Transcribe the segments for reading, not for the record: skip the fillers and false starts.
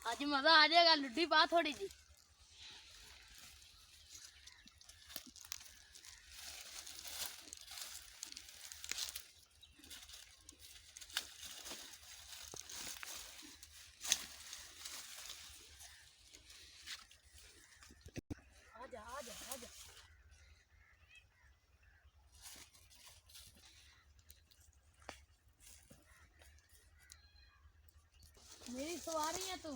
आज मजा आ जाएगा। लुड्डी पा थोड़ी जी। आजा आजा आजा। मेरी सवारी है तू।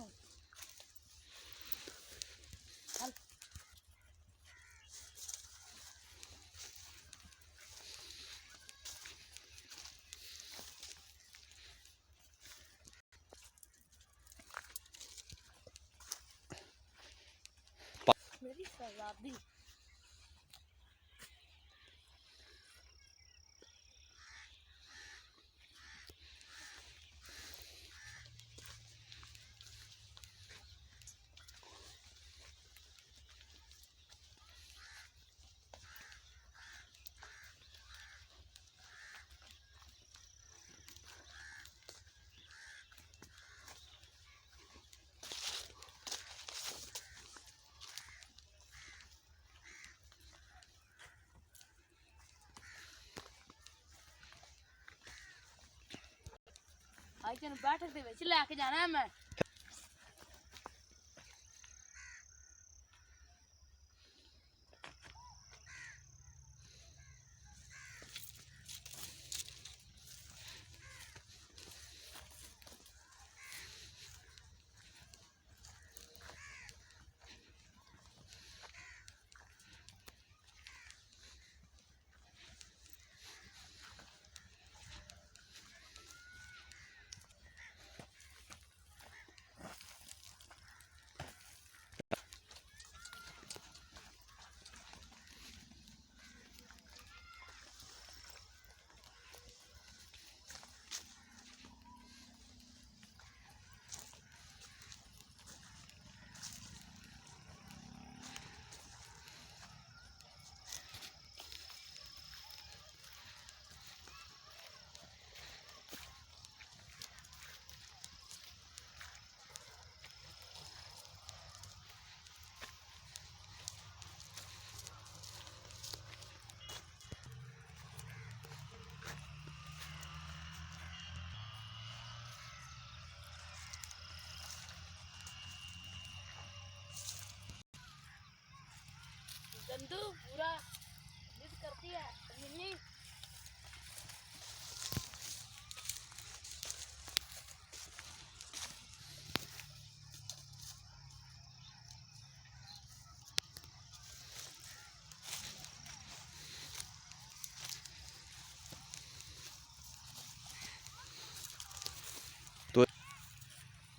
मेरी शहजादी। आज तेन बैठक दे विच लैके जाना है मैं। गंदू पूरा जिद करती है मिली।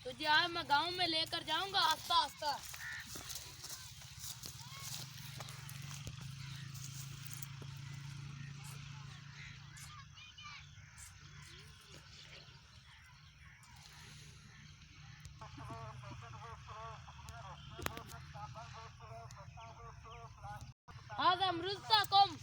तुझे आज मैं गांव में लेकर जाऊंगा आस्ता आस्ता। هذا أمرتكم.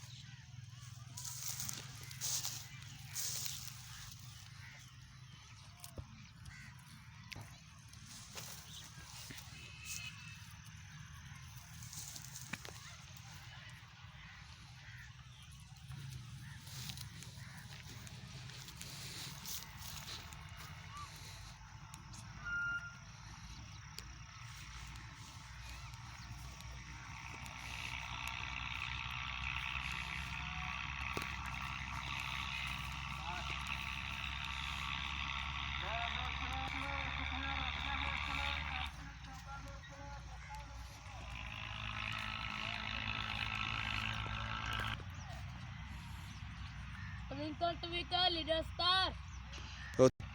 Twinkle twinkle little star,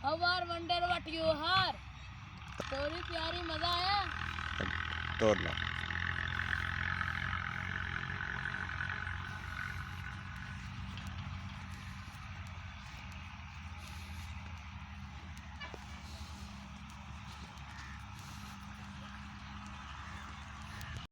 how I wonder what you are। थोड़ी प्यारी मजा आया। तोड़ लो।